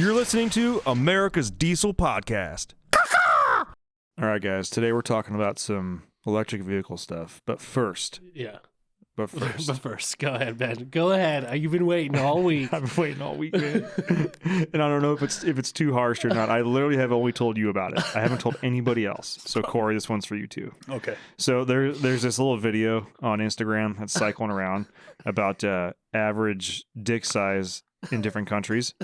You're listening to America's Diesel Podcast. All right, guys. Today we're talking about some electric vehicle stuff. But first, go ahead, Ben. Go ahead. You've been waiting all week. I've been waiting all week, man. And I don't know if it's too harsh or not. I literally have only told you about it. I haven't told anybody else. So, Corey, this one's for you too. Okay. So there's this little video on Instagram that's cycling around about average dick size in different countries.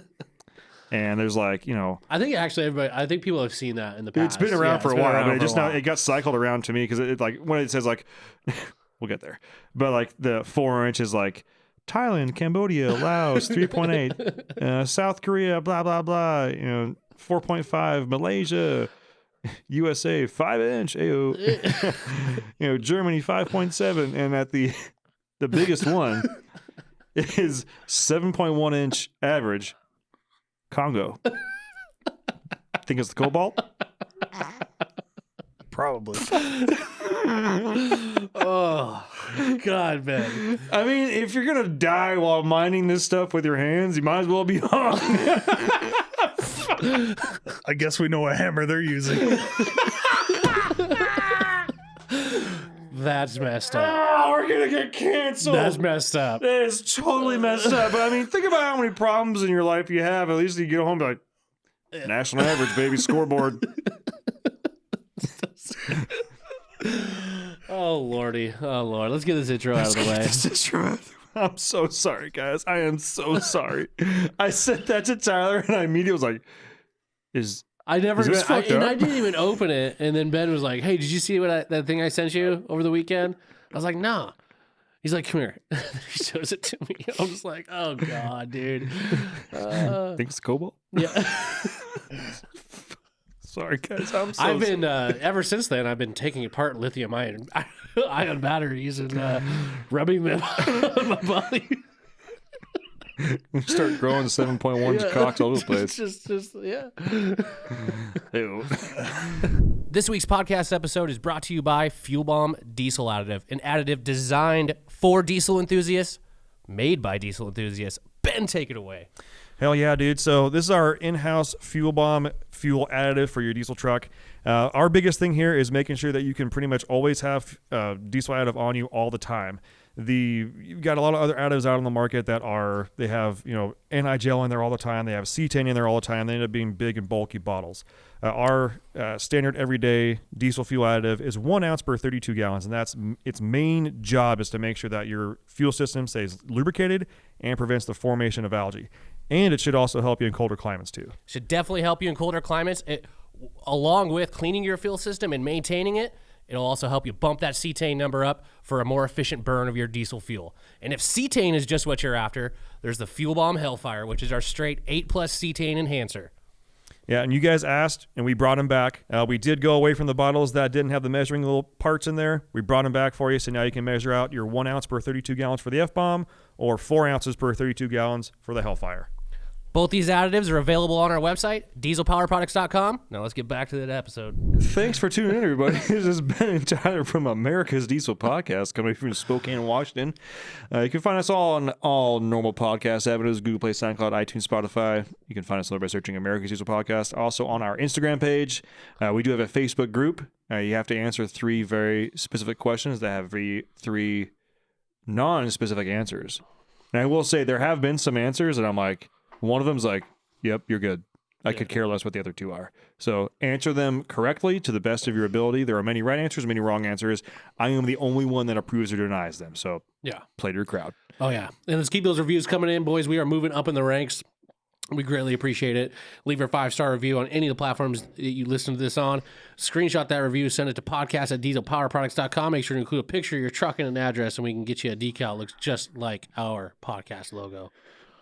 And there's I think people have seen that in the past. It's been around for a while, but it got cycled around to me because when it says we'll get there, but the 4 inches Thailand, Cambodia, Laos 3.8, South Korea, blah blah blah, 4.5, Malaysia, USA 5 inch, ayo, Germany 5.7, and at the biggest one is 7.1 inch average. Congo. Think it's the cobalt? Probably. Oh, God, man. I mean, if you're going to die while mining this stuff with your hands, you might as well be hung. I guess we know what hammer they're using. That's messed up. Oh, we're going to get canceled. That's messed up. That is totally messed up. But I mean, think about how many problems in your life you have. At least you get home and be like, national average, baby, scoreboard. Oh, Lordy. Oh, Lord. Let's get this intro out of the way. I'm so sorry, guys. I am so sorry. I said that to Tyler, and I immediately was like, I didn't even open it. And then Ben was like, "Hey, did you see that thing I sent you over the weekend?" I was like, "No." He's like, "Come here." He shows it to me. I'm just like, "Oh God, dude." Think it's cobalt? Yeah. Sorry, guys. I've been ever since then. I've been taking apart lithium ion batteries and rubbing them on my body. Start growing 7.1 cocks all over the place. Just yeah. Ew. This week's podcast episode is brought to you by Fuel Bomb Diesel Additive, an additive designed for diesel enthusiasts, made by diesel enthusiasts. Ben, take it away. Hell yeah, dude. So this is our in-house Fuel Bomb fuel additive for your diesel truck. Our biggest thing here is making sure that you can pretty much always have diesel additive on you all the time. You've got a lot of other additives out on the market they have anti-gel in there all the time. They have cetane in there all the time. They end up being big and bulky bottles. Our standard everyday diesel fuel additive is 1 ounce per 32 gallons, and that's its main job is to make sure that your fuel system stays lubricated and prevents the formation of algae. And it should also help you in colder climates too. Should definitely help you in colder climates. Along with cleaning your fuel system and maintaining it, it'll also help you bump that cetane number up for a more efficient burn of your diesel fuel. And if cetane is just what you're after, there's the Fuel Bomb Hellfire, which is our straight 8+ cetane enhancer. Yeah, and you guys asked, and we brought them back. We did go away from the bottles that didn't have the measuring little parts in there. We brought them back for you, so now you can measure out your 1 ounce per 32 gallons for the F-Bomb or 4 ounces per 32 gallons for the Hellfire. Both these additives are available on our website, dieselpowerproducts.com. Now let's get back to that episode. Thanks for tuning in, everybody. This is Ben and Tyler from America's Diesel Podcast, coming from Spokane, Washington. You can find us all on all normal podcast avenues, Google Play, SoundCloud, iTunes, Spotify. You can find us by searching America's Diesel Podcast. Also on our Instagram page. We do have a Facebook group. You have to answer 3 very specific questions that have 3 non-specific answers. And I will say there have been some answers that I'm like, one of them's like, yep, you're good. I could care less what the other 2 are. So answer them correctly to the best of your ability. There are many right answers, many wrong answers. I am the only one that approves or denies them. So play to your crowd. Oh, yeah. And let's keep those reviews coming in, boys. We are moving up in the ranks. We greatly appreciate it. Leave your 5-star review on any of the platforms that you listen to this on. Screenshot that review, send it to podcast@dieselpowerproducts.com. Make sure to include a picture of your truck and an address, and we can get you a decal that looks just like our podcast logo.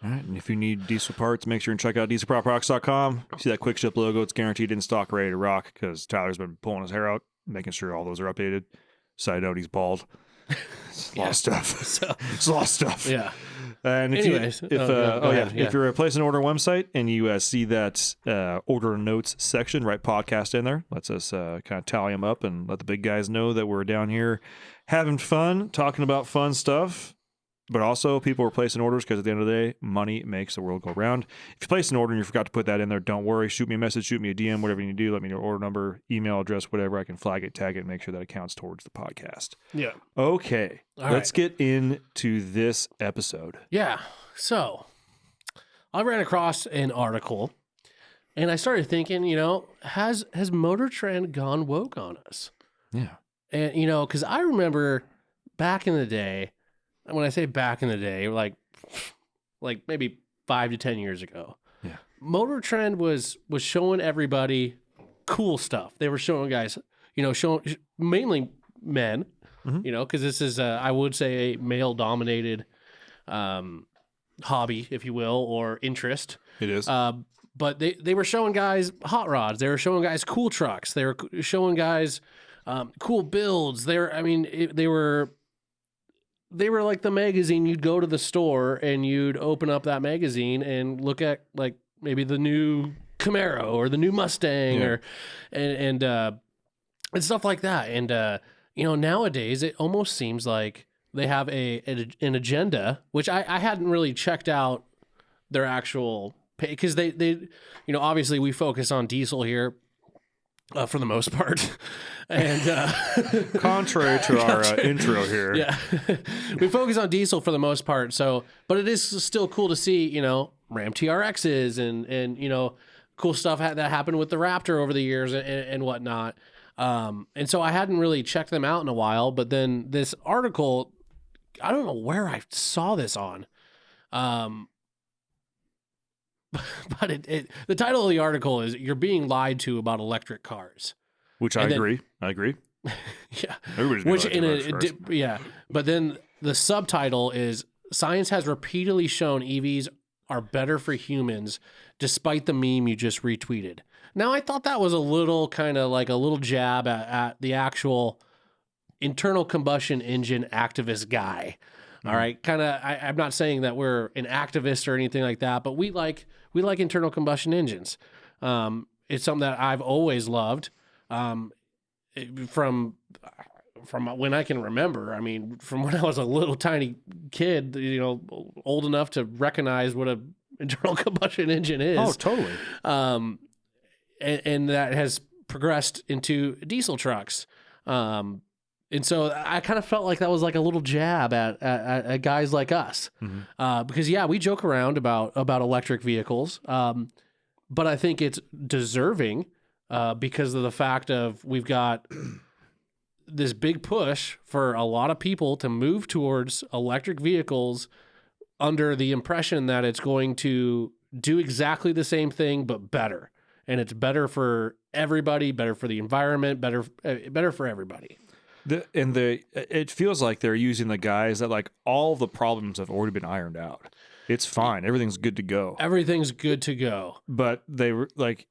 All right, and if you need diesel parts, make sure and check out dieselpowerproducts.com. See that quick ship logo. It's guaranteed in stock, ready to rock, because Tyler's been pulling his hair out, making sure all those are updated. Side note, he's bald. It's a lot of stuff. It's a lot of stuff. Yeah. And if if you're placing an order website and you see that order notes section, write podcast in there. Lets us kind of tally them up and let the big guys know that we're down here having fun, talking about fun stuff. But also, people were placing orders because at the end of the day, money makes the world go round. If you place an order and you forgot to put that in there, don't worry. Shoot me a message, shoot me a DM, whatever you need to do. Let me know your order number, email address, whatever. I can flag it, tag it, and make sure that it counts towards the podcast. Yeah. Okay, All let's get into this episode. Yeah. So I ran across an article and I started thinking, has Motor Trend gone woke on us? Yeah. And, because I remember back in the day, when I say back in the day, like maybe 5 to 10 years ago, Yeah. Motor Trend was showing everybody cool stuff. They were showing guys, showing mainly men, because this is, I would say, a male dominated hobby, if you will, or interest. It is. But they were showing guys hot rods. They were showing guys cool trucks. They were showing guys cool builds. They were like the magazine. You'd go to the store and you'd open up that magazine and look at like maybe the new Camaro or the new Mustang or and stuff like that. And nowadays it almost seems like they have an agenda, which I hadn't really checked out their actual pay, because they obviously we focus on diesel here for the most part. And contrary to our intro here. Yeah. We focus on diesel for the most part. So, but it is still cool to see, Ram TRXs and cool stuff that happened with the Raptor over the years and whatnot. And so I hadn't really checked them out in a while, but then this article, I don't know where I saw this on. But the title of the article is "You're Being Lied to About Electric Cars," Which I agree. I agree. Yeah, Everybody's being lied to about electric cars. yeah. But then the subtitle is "Science has repeatedly shown EVs are better for humans, despite the meme you just retweeted." Now, I thought that was a little kind of like a little jab at the actual internal combustion engine activist guy. All right, kind of. I'm not saying that we're an activist or anything like that, but we like internal combustion engines. It's something that I've always loved, from when I can remember. I mean, from when I was a little tiny kid, old enough to recognize what a internal combustion engine is. Oh, totally. And that has progressed into diesel trucks. And so I kind of felt like that was like a little jab at guys like us, because we joke around about electric vehicles, but I think it's deserving because of the fact of we've got this big push for a lot of people to move towards electric vehicles under the impression that it's going to do exactly the same thing but better, and it's better for everybody, better for the environment, better for everybody. It feels like they're using the guys that like all the problems have already been ironed out. It's fine. Everything's good to go. Everything's good to go. But they were like,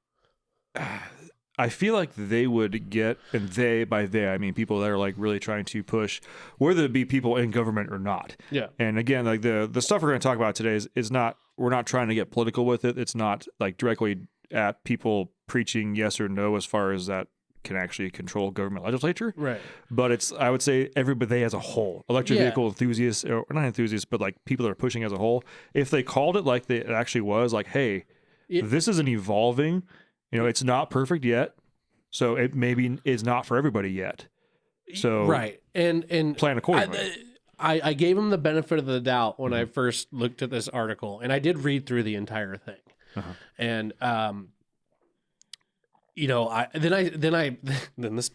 I feel like they would get, and by they, I mean people that are like really trying to push, whether it be people in government or not. Yeah. And again, like the stuff we're going to talk about today is not, we're not trying to get political with it. It's not like directly at people preaching yes or no as far as that can actually control government legislature. Right. But it's, I would say everybody as a whole, electric vehicle enthusiasts, or not enthusiasts, but like people that are pushing as a whole, if they called it like it actually was, like, hey, this is an evolving, it's not perfect yet. So it maybe is not for everybody yet. So right. And plan accordingly. I gave him the benefit of the doubt when I first looked at this article, and I did read through the entire thing. And then this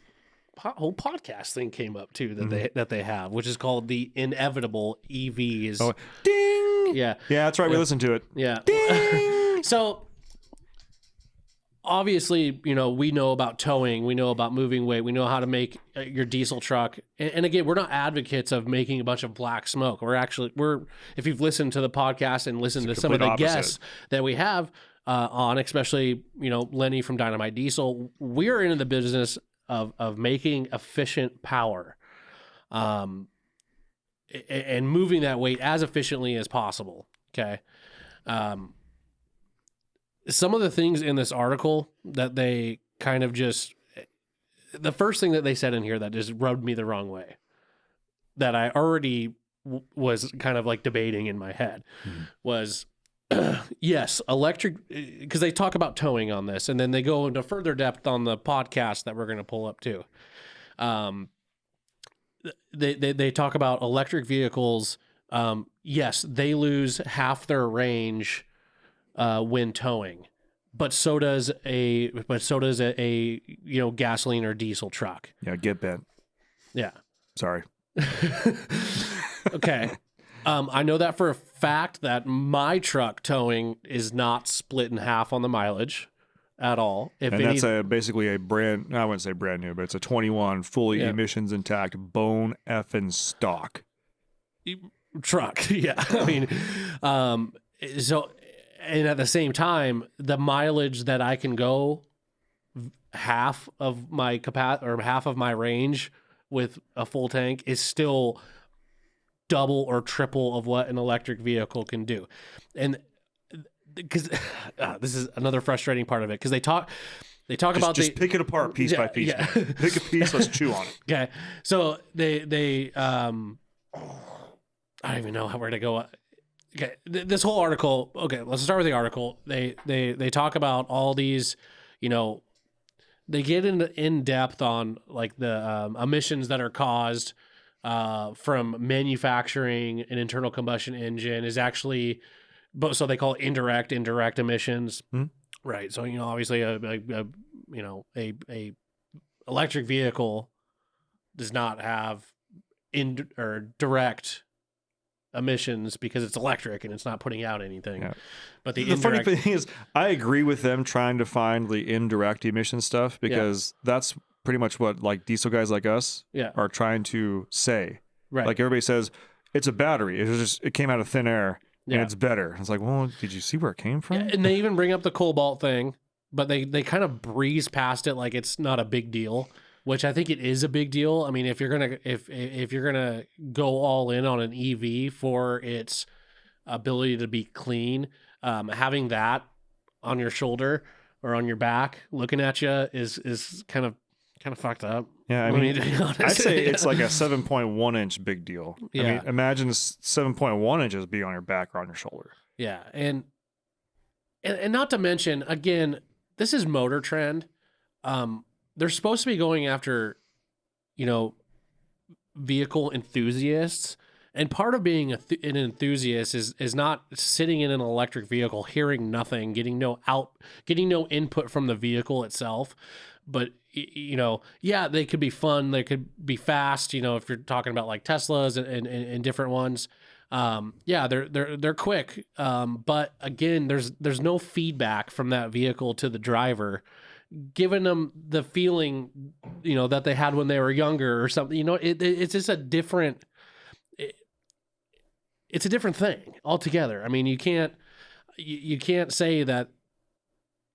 whole podcast thing came up too that they have, which is called The Inevitable EVs. Oh, ding! Yeah, that's right. We listened to it. Yeah. Ding! So obviously, we know about towing, we know about moving weight, we know how to make your diesel truck. And again, we're not advocates of making a bunch of black smoke. We're if you've listened to the podcast and listened to some of the guests that we have on, especially, Lenny from Dynamite Diesel, we're in the business of making efficient power, and moving that weight as efficiently as possible. Okay. Some of the things in this article that they kind of the first thing that they said in here that just rubbed me the wrong way, that I already was kind of like debating in my head was, yes, electric, because they talk about towing on this, and then they go into further depth on the podcast that we're going to pull up too. They talk about electric vehicles. Yes, they lose half their range when towing, but so does a gasoline or diesel truck. Yeah, get bent. Yeah. Sorry. Okay. I know that for a fact that my truck towing is not split in half on the mileage at all. And that's basically a brand, I wouldn't say brand new, but it's a 21 fully emissions intact bone effing stock truck. Yeah. I mean, so, and at the same time, the mileage that I can go half of my capacity or half of my range with a full tank is still double or triple of what an electric vehicle can do. And because this is another frustrating part of it, because they talk about just pick it apart piece by piece. Yeah. Pick a piece, let's chew on it. Okay. So they I don't even know where to go. Okay. This whole article, okay, let's start with the article. They talk about all these, they get in depth on like the emissions that are caused from manufacturing an internal combustion engine is actually, so they call it indirect emissions, right? So obviously a electric vehicle does not have direct emissions because it's electric and it's not putting out anything. Yeah. But the funny thing is, I agree with them trying to find the indirect emission stuff because that's pretty much what like diesel guys like us are trying to say. Right. Like everybody says, it's a battery. It came out of thin air and it's better. It's like, well, did you see where it came from? Yeah, and they even bring up the cobalt thing, but they kind of breeze past it like it's not a big deal, which I think it is a big deal. I mean, if you're gonna go all in on an EV for its ability to be clean, having that on your shoulder or on your back looking at you is kind of fucked up. Yeah, I mean, to be honest. I'd say it's like a 7.1 inch big deal. Yeah. I mean, imagine 7.1 inches being on your back or on your shoulder. Yeah, and not to mention, again, this is Motor Trend. They're supposed to be going after, vehicle enthusiasts. And part of being an enthusiast is not sitting in an electric vehicle, hearing nothing, getting no input from the vehicle itself. But, they could be fun. They could be fast, if you're talking about like Teslas and different ones. They're quick. But again, there's no feedback from that vehicle to the driver, giving them the feeling, that they had when they were younger or something. It's just a different. It's a different thing altogether. I mean, you can't say that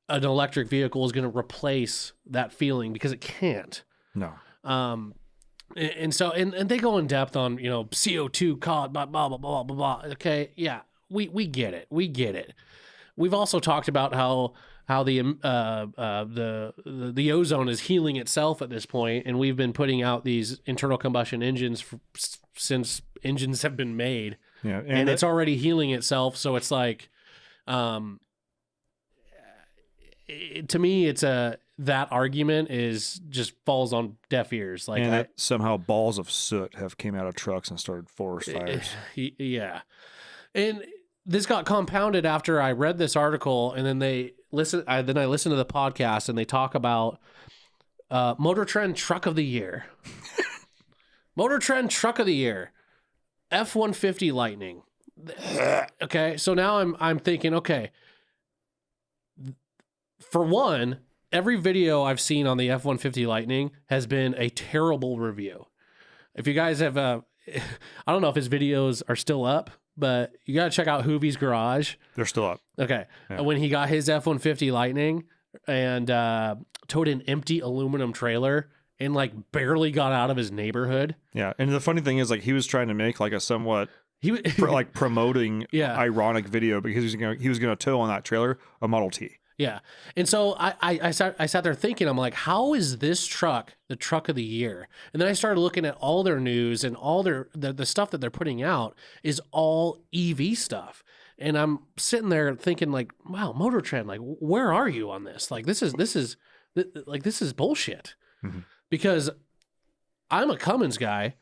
an electric vehicle is going to replace that feeling because it can't. No. And so they go in depth on CO2 caught blah blah blah blah blah blah. Okay, yeah, we get it. We get it. We've also talked about how the ozone is healing itself at this point, and we've been putting out these internal combustion engines since engines have been made. Yeah, and it's already healing itself. So it's like, to me, it's that argument is just falls on deaf ears. Like, that somehow balls of soot have came out of trucks and started forest fires. Yeah, and this got compounded after I read this article, and then I listened to the podcast, and they talk about Motor Trend Truck of the Year. Motor Trend Truck of the Year. F-150 Lightning. Okay, so now I'm thinking, okay, for one, every video I've seen on the F-150 Lightning has been a terrible review. If you guys have, I don't know if his videos are still up, but you got to check out Hoovie's Garage. They're still up. Okay, Yeah. When he got his F-150 Lightning and towed an empty aluminum trailer and like barely got out of his neighborhood. Yeah, and the funny thing is, like, he was trying to make like a somewhat promoting Yeah. ironic video because he was going to tow on that trailer a Model T. Yeah. And so I sat there thinking, I'm like, how is this truck the truck of the year? And then I started looking at all their news and all the stuff that they're putting out is all EV stuff. And I'm sitting there thinking like, wow, Motor Trend, like, where are you on this? Like, this is bullshit. Mhm. Because I'm a Cummins guy,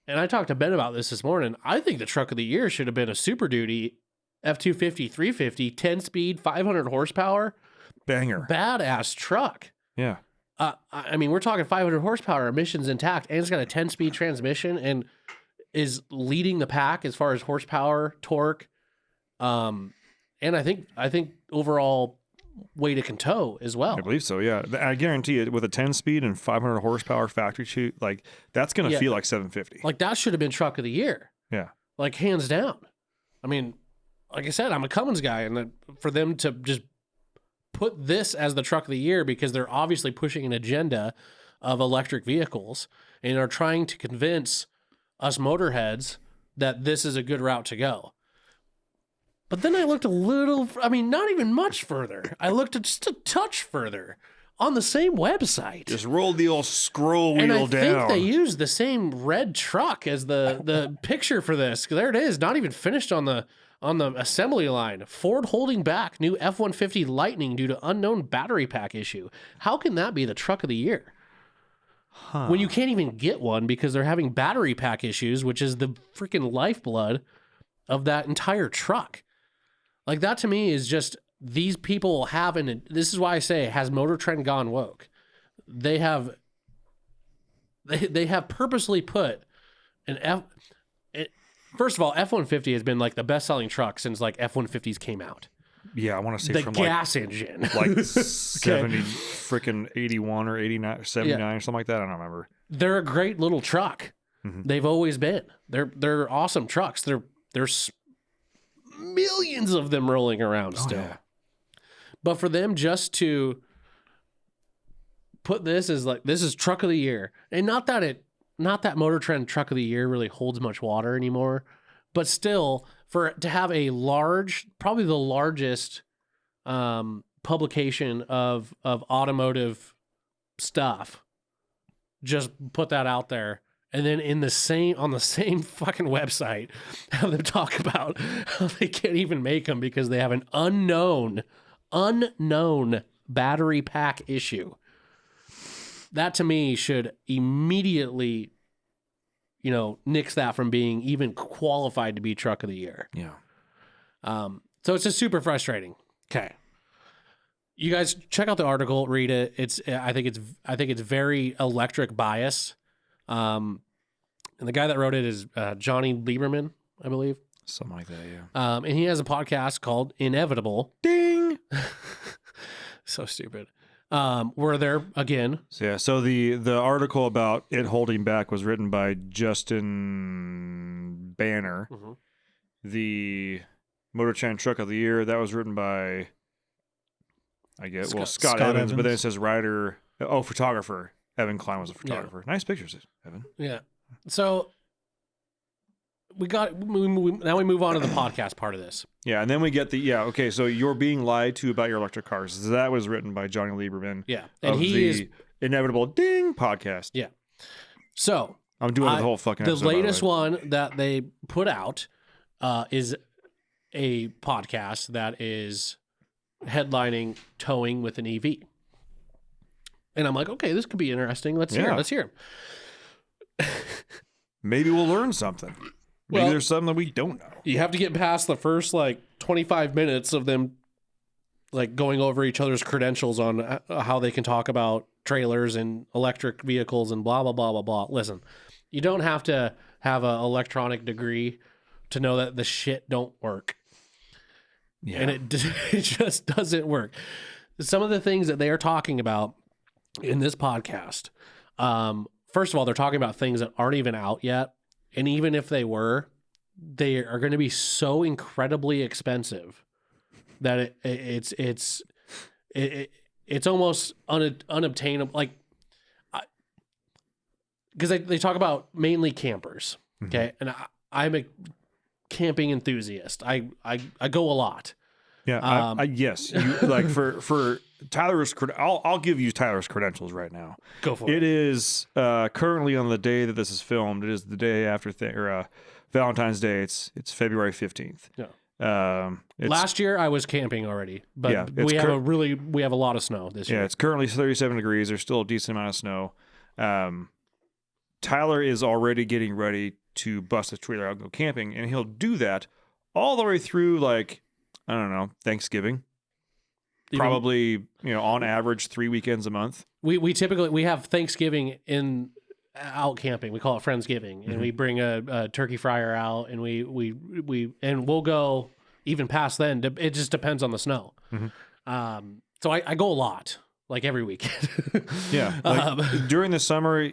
and I talked to Ben about this morning. I think the truck of the year should have been a Super Duty F-250, 350, 10-speed, 500 horsepower, Banger. badass truck. Yeah. I mean, we're talking 500 horsepower, emissions intact, and it's got a 10-speed transmission and is leading the pack as far as horsepower, torque, and I think overall weight it can tow as well. I believe so. Yeah. I guarantee it with a 10-speed and 500 horsepower factory shoot, like that's going to Yeah. feel like 750. Like that should have been truck of the year. Yeah. Like hands down. I mean, like I said, I'm a Cummins guy, and for them to just put this as the truck of the year because they're obviously pushing an agenda of electric vehicles and are trying to convince us motorheads that this is a good route to go. But then I looked a little, I mean, not even much further. I looked just a touch further on the same website. Just roll the old scroll And I wheel think down. they used the same red truck as the picture for this. There it is, not even finished on the assembly line. Ford holding back new F-150 Lightning due to unknown battery pack issue. How can that be the truck of the year? When you can't even get one because they're having battery pack issues, which is the freaking lifeblood of that entire truck. Like that to me is just these people have this is why I say, has Motor Trend gone woke? They have purposely put first of all, F-150 has been like the best-selling truck since like F-150s came out. Yeah, I want to say The from gas engine. like 70 freaking 81 or 89 or 79 or something like that. I don't remember. They're a great little truck. Mhm. They've always been. They're awesome trucks. There's millions of them rolling around still. yeah. But for them just to put this as like this is truck of the year, and not that Motor Trend truck of the year really holds much water anymore, but still to have a probably the largest publication of automotive stuff, just put that out there. And then on the same fucking website, have them talk about how they can't even make them because they have an unknown battery pack issue. That to me should immediately, nix that from being even qualified to be truck of the year. Yeah. So it's just super frustrating. Okay. You guys check out the article, read it. I think it's very electric bias. And the guy that wrote it is Johnny Lieberman, I believe. Something like that, yeah. And he has a podcast called Inevitable. Ding! So stupid. Where they're, again. So the article about it holding back was written by Justin Banner. Mhm. The Motor Trend Truck of the Year, that was written by, Scott Scott Evans, but then it Evans. says photographer. Evan Klein was a photographer. Nice pictures, Evan. Yeah. So now we move on to the podcast part of this. Yeah, and then we get okay, so You're Being Lied To About Your Electric Cars. That was written by Johnny Lieberman. Yeah. And of he the is, Inevitable Ding podcast. yeah. So I'm doing the whole fucking the episode, by latest way. one that they put out is a podcast that is headlining towing with an EV. And I'm like, okay, this could be interesting. Let's hear it. Yeah. Let's hear it. Maybe we'll learn something. Maybe Well- there's something that we don't know. You have to get past the first 25 minutes of them going over each other's credentials on how they can talk about trailers and electric vehicles and blah, blah, blah, blah, blah. Listen, you don't have to have an electronic degree to know that the shit don't work. Yeah. And it just doesn't work. Some of the things that they are talking about in this podcast, first of all, they're talking about things that aren't even out yet. And even if they were, they are going to be so incredibly expensive that it's almost unobtainable. Because they talk about mainly campers, okay? And I'm a camping enthusiast. I go a lot. Yeah. Yes. You, like for Tyler's, I'll give you Tyler's credentials right now. Go for it. It is currently on the day that this is filmed. It is the day after Valentine's Day. It's February 15th. Yeah. It's, Last year I was camping already, but Yeah, we have a lot of snow this year. it's currently 37 degrees. There's still a decent amount of snow. Tyler is already getting ready to bust a trailer out and go camping, and he'll do that all the way through, like, I don't know, Thanksgiving. Probably, on average 3 weekends a month. We typically have Thanksgiving out camping. We call it Friendsgiving, and we bring a turkey fryer out, and we'll go even past then. It just depends on the snow. So I go a lot, like every weekend. Yeah. Like, during the summer,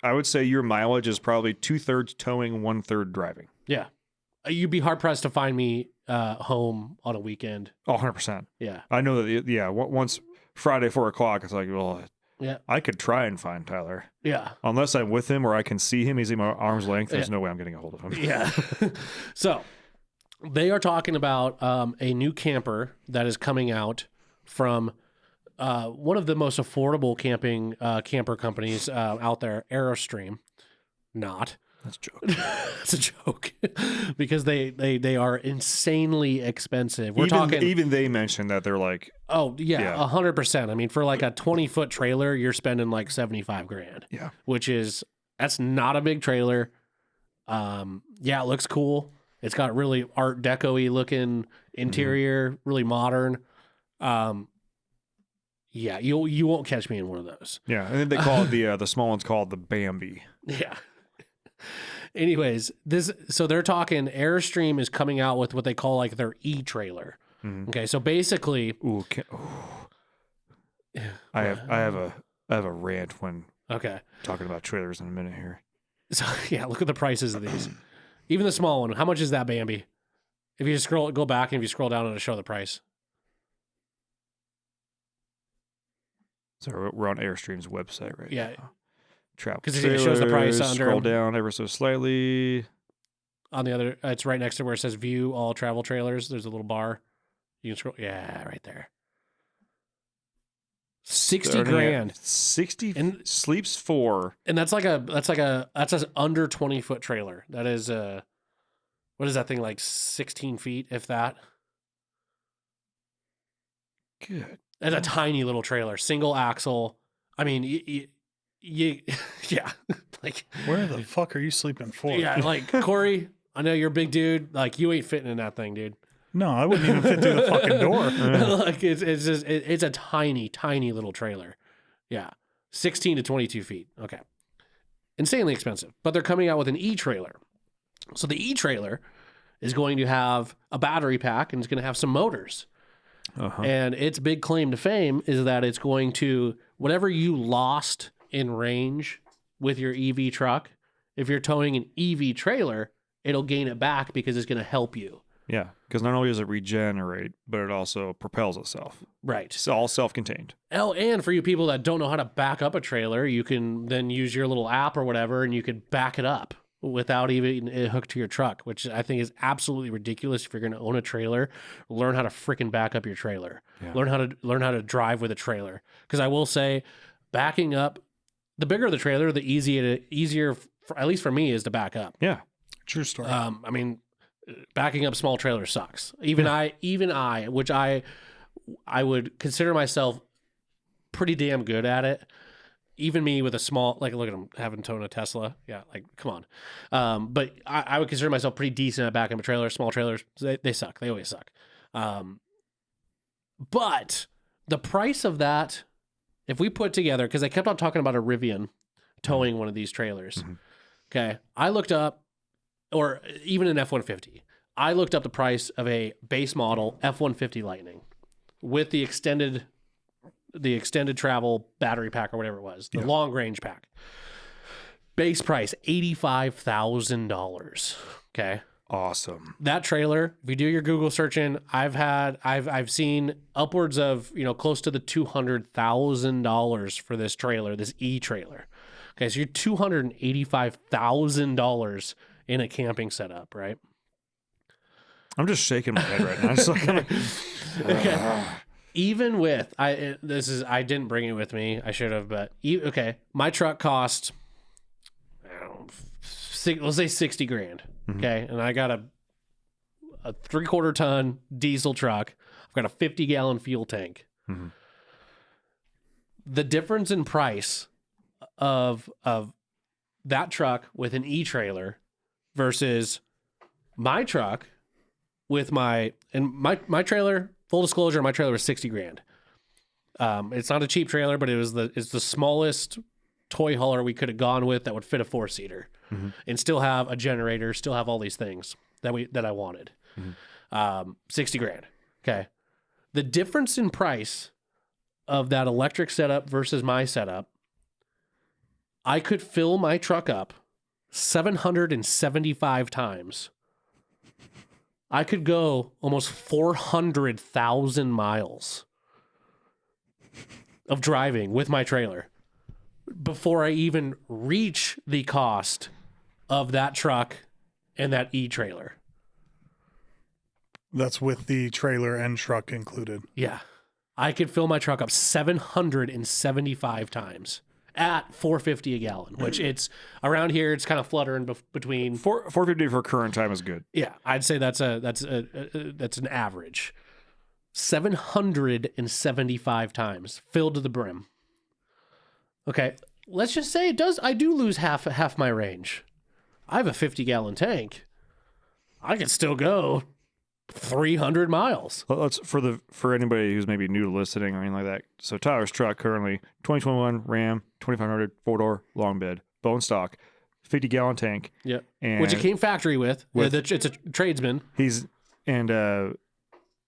I would say your mileage is probably 2/3 towing, 1/3 driving. Yeah, you'd be hard pressed to find me home on a weekend. Oh, 100%. Yeah, I know that. Once Friday 4 o'clock, it's like, well, yeah, I could try and find Tyler. yeah. Unless I'm with him or I can see him, he's in my arm's length. There's no way I'm getting a hold of him. Yeah. So they are talking about a new camper that is coming out from one of the most affordable camper companies out there, Airstream. Not. That's a joke. It's a joke because they are insanely expensive. We're talking even they mentioned that they're like, oh yeah, 100%. I mean, for like a 20-foot trailer, you're spending like $75,000. Yeah, that's not a big trailer. Yeah, it looks cool. It's got really Art Deco-y looking interior, really modern. Yeah, you won't catch me in one of those. Yeah, and then they call it the small one's called the Bambi. Yeah. Anyways, so they're talking Airstream is coming out with what they call like their e-trailer. Okay, so basically, I have a rant when okay, talking about trailers in a minute here. so yeah, look at the prices of these. Even the small one, how much is that Bambi? If you just go back and if you scroll down, it'll show the price. So we're on Airstream's website right Yeah. now. Travel 'Cause it shows the price under Scroll them. down ever so slightly. On the other, it's right next to where it says "View all travel trailers." There's a little bar. You can scroll. Yeah, right there. 60 grand. 60 And- sleeps 4. And that's an under 20-foot trailer. That is what is that thing, like 16 feet, if that? Good. It's a tiny little trailer, single axle. I mean, you yeah, like Where the fuck are you sleeping for? yeah, like Corey. I know you're a big dude. Like you ain't fitting in that thing, dude. No, I wouldn't even fit through the fucking door. Like it's a tiny little trailer. Yeah, 16 to 22 feet. Okay, insanely expensive. But they're coming out with an e-trailer. So the e-trailer is going to have a battery pack and it's going to have some motors. And its big claim to fame is that it's going to, whatever you lost in range with your EV truck, if you're towing an EV trailer, it'll gain it back because it's going to help you. Yeah, because not only does it regenerate, but it also propels itself. Right. It's all self-contained. Oh, and for you people that don't know how to back up a trailer, you can then use your little app or whatever, and you could back it up without even it hooked to your truck, which I think is absolutely ridiculous. If you're going to own a trailer, learn how to freaking back up your trailer. Yeah. Learn how to drive with a trailer. Because I will say, backing up, the bigger the trailer, the easier, at least for me, is to back up. Yeah. True story. I mean, backing up small trailers sucks. Even I, which I would consider myself pretty damn good at it. Even me with a small, like, look at him having towing a Tesla. Yeah, like, come on. But I would consider myself pretty decent at backing up a trailer. Small trailers, they suck. They always suck. But the price of that, if we put together, because I kept on talking about a Rivian towing one of these trailers. Mm-hmm. Okay, I looked up, or even an F-150. I looked up the price of a base model F-150 Lightning with the extended travel battery pack or whatever it was, the long range pack. Base price $85,000. Okay. Awesome. That trailer, if you do your Google searching, I've seen upwards of, close to the $200,000 for this trailer, this e-trailer. Okay, so you're $285,000 in a camping setup, right? I'm just shaking my head right now. It's like, Okay. Even with I didn't bring it with me. I should have, but okay. My truck cost, I don't know, let's say 60 grand. Okay, and I got a 3/4 ton diesel truck. I've got a 50-gallon fuel tank. The difference in price of that truck with an e-trailer versus my truck with my trailer, full disclosure, my trailer was 60 grand. It's not a cheap trailer, but it's the smallest toy hauler we could have gone with that would fit a 4-seater and still have a generator, still have all these things that I wanted. 60 grand. Okay. The difference in price of that electric setup versus my setup, I could fill my truck up 775 times. I could go almost 400,000 miles of driving with my trailer before I even reach the cost of that truck and that e-trailer. That's with the trailer and truck included. Yeah. I could fill my truck up 775 times at $4.50 a gallon, which it's around here. It's kind of fluttering between $4.50 for current time is good. Yeah, I'd say that's an average. 775 times filled to the brim. Okay, let's just say I do lose half my range. I have a 50-gallon tank. I could still go 300 miles. Let's for anybody who's maybe new to listening or anything like that. So Tyler's truck currently 2021 Ram 2500 4-door long bed bone stock 50-gallon tank. Yeah, and which it came factory with. It's a tradesman.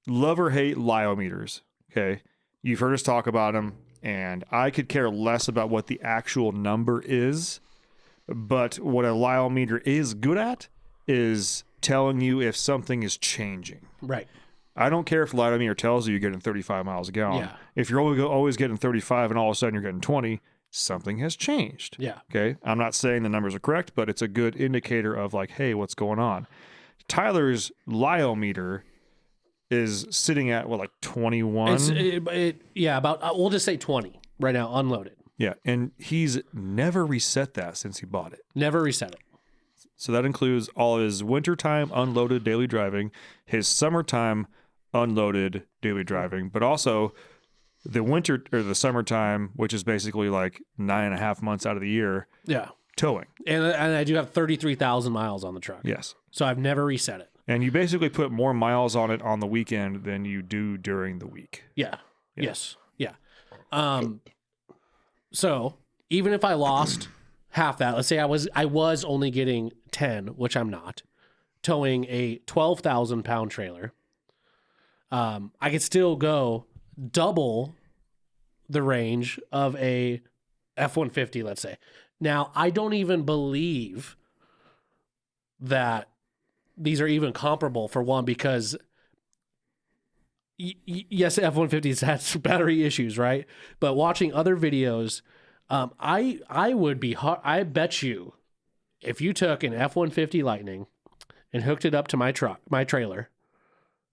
Love or hate lyometers. Okay, you've heard us talk about them, and I could care less about what the actual number is, but what a lyometer is good at is telling you if something is changing. Right. I don't care if the lyometer tells you you're getting 35 miles a gallon. Yeah. If you're always getting 35 and all of a sudden you're getting 20, something has changed. Yeah. Okay. I'm not saying the numbers are correct, but it's a good indicator of like, hey, what's going on? Tyler's lyometer is sitting at what, like 21? About we'll just say 20 right now, unloaded. Yeah. And he's never reset that since he bought it. Never reset it. So that includes all of his wintertime unloaded daily driving, his summertime unloaded daily driving, but also the winter or the summertime, which is basically like 9.5 months out of the year. Yeah. Towing. And I do have 33,000 miles on the truck. Yes. So I've never reset it. And you basically put more miles on it on the weekend than you do during the week. Yeah. Yes. Yeah. So even if I lost half that, let's say I was only getting 10, which I'm not, towing a 12,000 pound trailer, I could still go double the range of a F-150, let's say. Now, I don't even believe that these are even comparable, for one, because yes, F-150s has battery issues, right? But watching other videos, I would be I bet you if you took an F-150 Lightning and hooked it up to my trailer,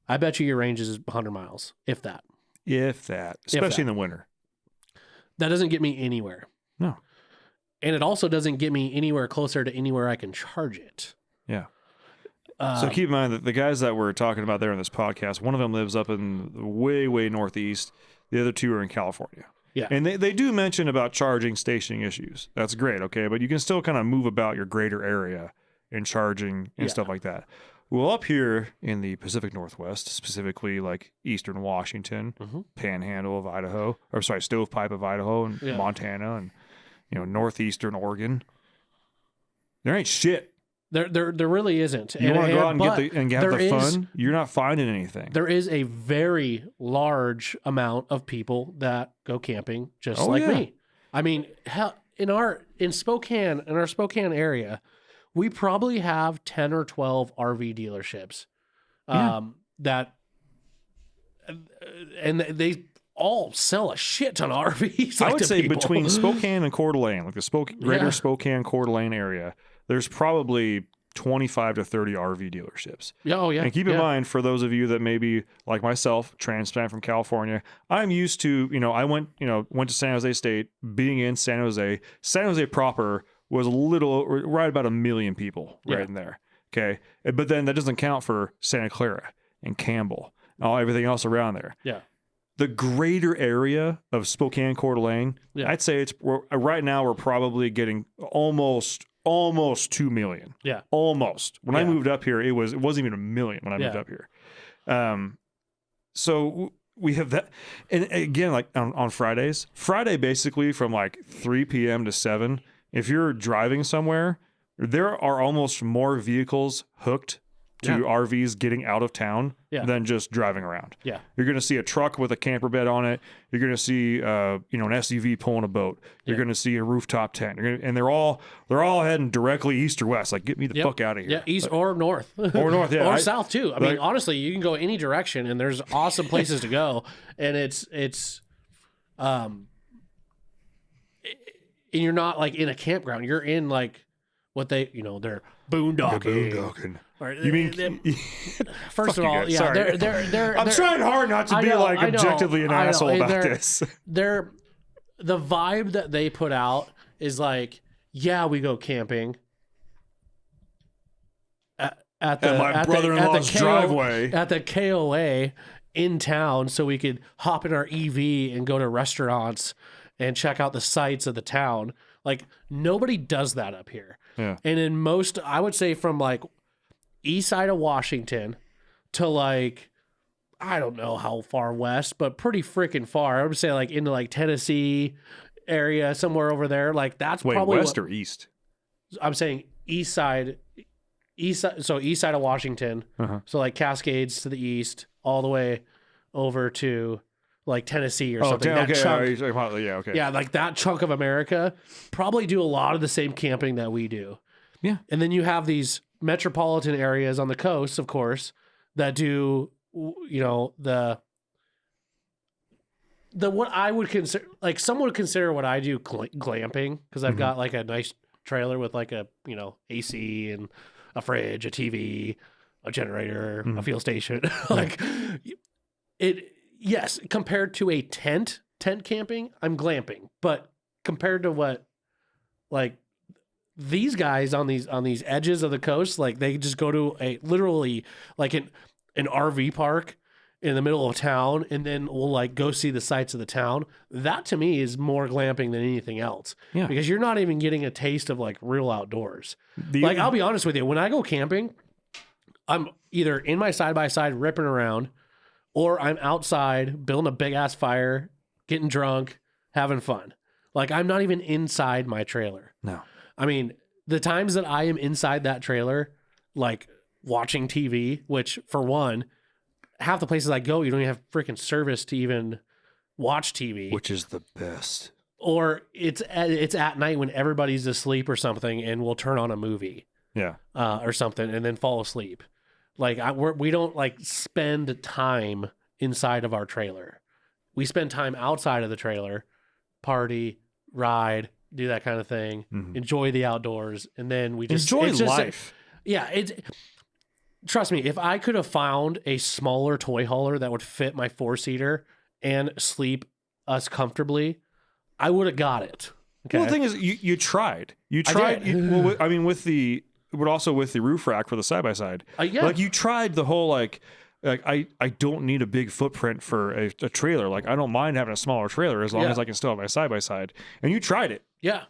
I bet you your range is 100 miles, if that. Especially in the winter. That doesn't get me anywhere. No. And it also doesn't get me anywhere closer to anywhere I can charge it. Yeah. So keep in mind that the guys that we're talking about there in this podcast, one of them lives up in the way, way northeast. The other two are in California. Yeah. And they do mention about charging stationing issues. That's great, okay? But you can still kind of move about your greater area and charging and stuff like that. Well, up here in the Pacific Northwest, specifically like eastern Washington, panhandle of Idaho, or sorry, stovepipe of Idaho and Montana and northeastern Oregon, there ain't shit. There really isn't. You want to go out and have the fun? You're not finding anything. There is a very large amount of people that go camping just like me. I mean, hell, in our Spokane area, we probably have 10 or 12 RV dealerships. That and they all sell a shit ton of RVs. I would say between Spokane and Coeur d'Alene, like the greater Spokane, Coeur d'Alene area, there's probably 25 to 30 RV dealerships. Oh, yeah. And keep in mind, for those of you that may be like myself, transplant from California, I'm used to, I went to San Jose State, being in San Jose. San Jose proper was right about 1 million people right in there. Okay. But then that doesn't count for Santa Clara and Campbell and everything else around there. Yeah. The greater area of Spokane, Coeur d'Alene, I'd say right now we're probably getting almost 2 million. Yeah. Almost. When I moved up here, it wasn't even 1 million when I moved up here. So we have that. And again, like on Friday basically from like 3 p.m. to 7, if you're driving somewhere, there are almost more vehicles hooked to RVs getting out of town than just driving around. Yeah. You're going to see a truck with a camper bed on it. You're going to see an SUV pulling a boat. You're going to see a rooftop tent. And they're all heading directly east or west. Like, get me the fuck out of here. Yeah, east or north. Or north, yeah. Or south too. I mean, honestly, you can go any direction and there's awesome places to go. And and you're not like in a campground. You're in like what they're boondocking. Or, you mean? First of all, yeah, sorry. I'm trying hard not to be objectively an asshole about this. The vibe that they put out is like, yeah, we go camping at my brother-in-law's driveway at the KOA in town, so we could hop in our EV and go to restaurants and check out the sights of the town. Like, nobody does that up here. Yeah. And in most, I would say from like east side of Washington to like, I don't know how far west, but pretty freaking far. I would say like into like Tennessee area, somewhere over there. Like that's probably west or east? I'm saying east side. So east side of Washington. So like Cascades to the east, all the way over to like Tennessee or something. That chunk, yeah, like that chunk of America probably do a lot of the same camping that we do. Yeah. And then you have these metropolitan areas on the coast, of course, that do, the what I would consider, like some would consider what I do glamping, because I've got like a nice trailer with like a, AC and a fridge, a TV, a generator, a fuel station. Like yes, compared to a tent camping, I'm glamping. But compared to what, like, these guys on these edges of the coast, like they just go to literally like an RV park in the middle of town, and then we'll like go see the sights of the town. That to me is more glamping than anything else. Yeah. Because you're not even getting a taste of like real outdoors. Like, I'll be honest with you, when I go camping, I'm either in my side-by-side ripping around, or I'm outside building a big ass fire, getting drunk, having fun. Like, I'm not even inside my trailer. No. I mean, the times that I am inside that trailer, like watching TV, which for one, half the places I go, you don't even have freaking service to even watch TV. Which is the best. Or it's at night when everybody's asleep or something, and we'll turn on a movie. Yeah. Or something, and then fall asleep. Like, we don't like spend time inside of our trailer. We spend time outside of the trailer, party, ride, do that kind of thing, enjoy the outdoors, and then we just enjoy life. Trust me, if I could have found a smaller toy hauler that would fit my 4-seater and sleep us comfortably, I would have got it. Okay? Well, the thing is, you tried. But also with the roof rack for the side-by-side. Like, you tried the whole, like I don't need a big footprint for a trailer. Like, I don't mind having a smaller trailer as long as I can still have my side-by-side. And you tried it. Yeah.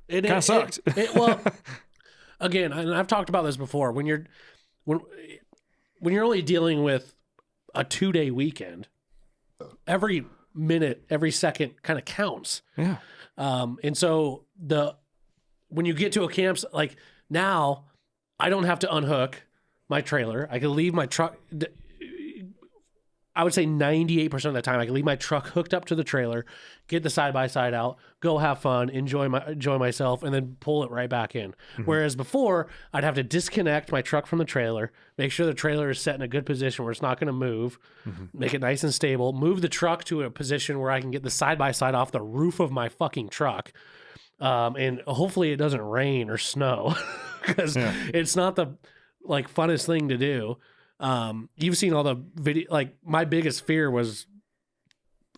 It kind of sucked. Well, again, and I've talked about this before, when you're only dealing with a 2-day weekend, every minute, every second kind of counts. Yeah. And so when you get to a camp, like now, I don't have to unhook my trailer. I can leave my truck. I would say 98% of the time, I can leave my truck hooked up to the trailer, get the side-by-side out, go have fun, enjoy myself, and then pull it right back in. Whereas before, I'd have to disconnect my truck from the trailer, make sure the trailer is set in a good position where it's not going to move, make it nice and stable, move the truck to a position where I can get the side-by-side off the roof of my fucking truck, And hopefully it doesn't rain or snow because it's not the like funnest thing to do. You've seen all the video. Like my biggest fear was,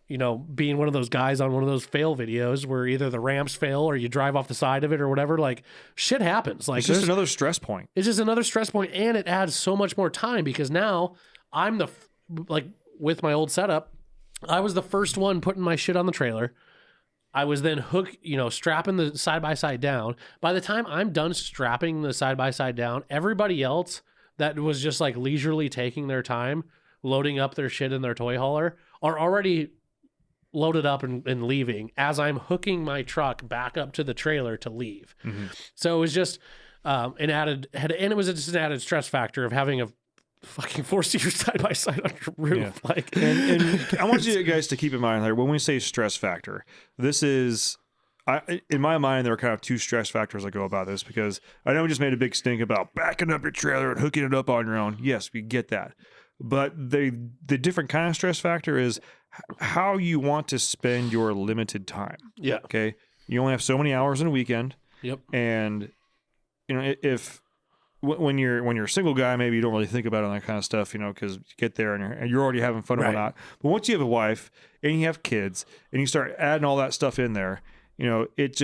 being one of those guys on one of those fail videos where either the ramps fail or you drive off the side of it or whatever. Like shit happens. Like it's just another stress point. It's just another stress point, and it adds so much more time because now I'm with my old setup, I was the first one putting my shit on the trailer. I was then strapping the side-by-side down. By the time I'm done strapping the side-by-side down, everybody else that was just like leisurely taking their time, loading up their shit in their toy hauler, are already loaded up and leaving as I'm hooking my truck back up to the trailer to leave. Mm-hmm. So it was just it was just an added stress factor of having a fucking 4-seater side-by-side on your roof. Yeah. Like, and I want you guys to keep in mind, like, when we say stress factor, this is, in my mind, there are kind of two stress factors that go about this, because I know we just made a big stink about backing up your trailer and hooking it up on your own. Yes, we get that. But the different kind of stress factor is how you want to spend your limited time. Yeah. Okay. You only have so many hours in a weekend. Yep. And, if when you're a single guy, maybe you don't really think about it, that kind of stuff, because you get there and you're already having fun and whatnot. But once you have a wife and you have kids and you start adding all that stuff in there, it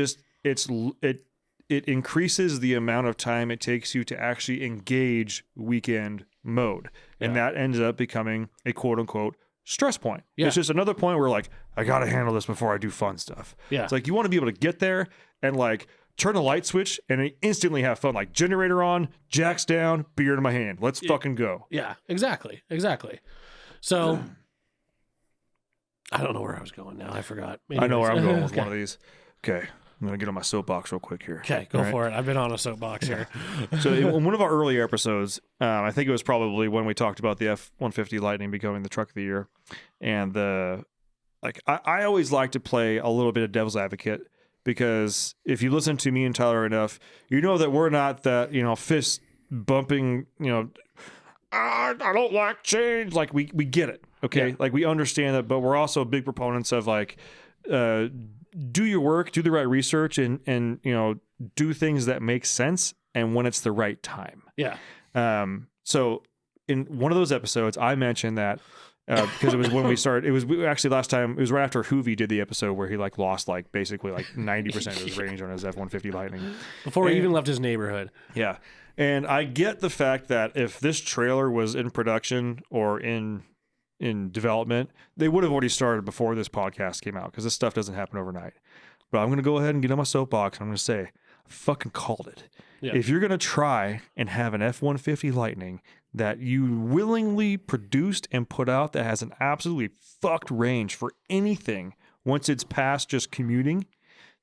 increases the amount of time it takes you to actually engage weekend mode. And that ends up becoming a quote unquote stress point. Yeah. It's just another point where, like, I got to handle this before I do fun stuff. Yeah. It's like you want to be able to get there and, like, turn a light switch and instantly have fun. Like, generator on, jacks down, beer in my hand. Let's fucking go. Yeah, exactly. So I don't know where I was going now. I forgot. Anyways. I know where I'm going with one of these. Okay. I'm going to get on my soapbox real quick here. Okay, go for it. I've been on a soapbox here. So in one of our earlier episodes, I think it was probably when we talked about the F-150 Lightning becoming the truck of the year. And I always like to play a little bit of devil's advocate, because if you listen to me and Tyler enough, you know that we're not that, fist bumping, I don't like change. Like, we get it. Okay. Yeah. Like, we understand that, but we're also big proponents of, like, do your work, do the right research, and do things that make sense and when it's the right time. Yeah. So in one of those episodes, I mentioned that because it was when we started. It was actually last time. It was right after Hoovie did the episode where he lost basically 90% of his range on his F-150 Lightning before he even left his neighborhood. Yeah, and I get the fact that if this trailer was in production or in development, they would have already started before this podcast came out, because this stuff doesn't happen overnight. But I'm going to go ahead and get on my soapbox, and I'm going to say, I fucking called it. Yeah. If you're going to try and have an F-150 Lightning that you willingly produced and put out that has an absolutely fucked range for anything once it's past just commuting,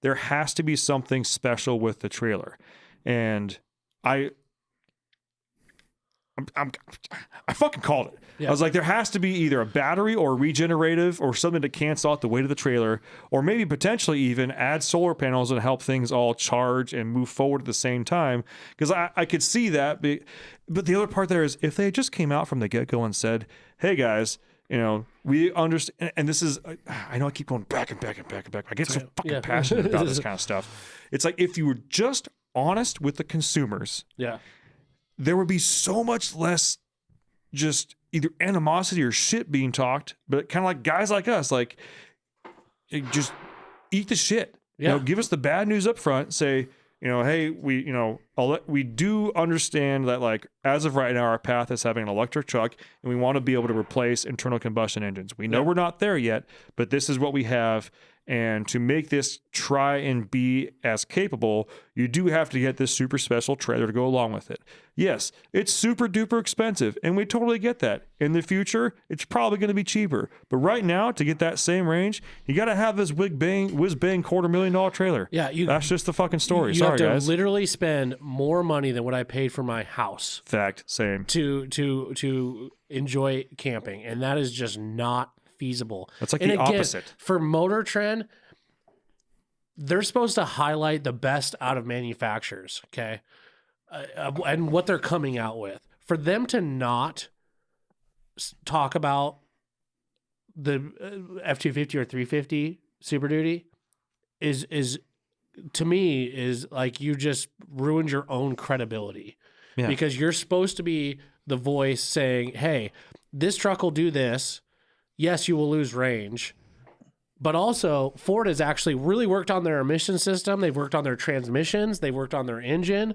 there has to be something special with the trailer. And I fucking called it. Yeah. I was like, there has to be either a battery or regenerative or something to cancel out the weight of the trailer, or maybe potentially even add solar panels and help things all charge and move forward at the same time. Because I could see that. But the other part there is, if they just came out from the get-go and said, hey guys, we understand, and this is, I know I keep going back and back and back and back. I get so fucking passionate about this kind of stuff. It's like, if you were just honest with the consumers, there would be so much less just either animosity or shit being talked, but kind of like guys like us, like, just eat the shit. Yeah. Give us the bad news up front. Say, hey, we do understand that, like, as of right now, our path is having an electric truck, and we want to be able to replace internal combustion engines. We know we're not there yet, but this is what we have. And to make this try and be as capable, you do have to get this super special trailer to go along with it. Yes, it's super duper expensive, and we totally get that. In the future, it's probably going to be cheaper. But right now, to get that same range, you got to have this whiz bang $250,000 trailer. Yeah, that's just the fucking story. You Sorry, have to guys. Literally spend more money than what I paid for my house. Fact, same. To enjoy camping, and that is just not feasible. That's like the opposite. For Motor Trend, they're supposed to highlight the best out of manufacturers, okay? And what they're coming out with. For them to not talk about the F-250 or 350 Super Duty is to me is like you just ruined your own credibility because you're supposed to be the voice saying, hey, this truck will do this. Yes, you will lose range. But also, Ford has actually really worked on their emission system. They've worked on their transmissions. They've worked on their engine.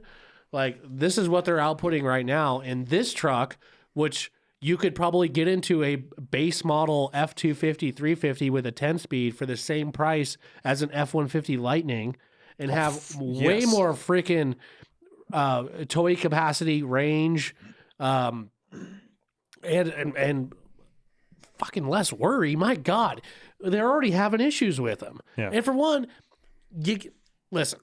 Like, this is what they're outputting right now. And this truck, which you could probably get into a base model F-250, 350 with a 10-speed for the same price as an F-150 Lightning and have way more freaking towing capacity, range, and fucking less worry. My God, they're already having issues with them. Yeah. And for one, listen,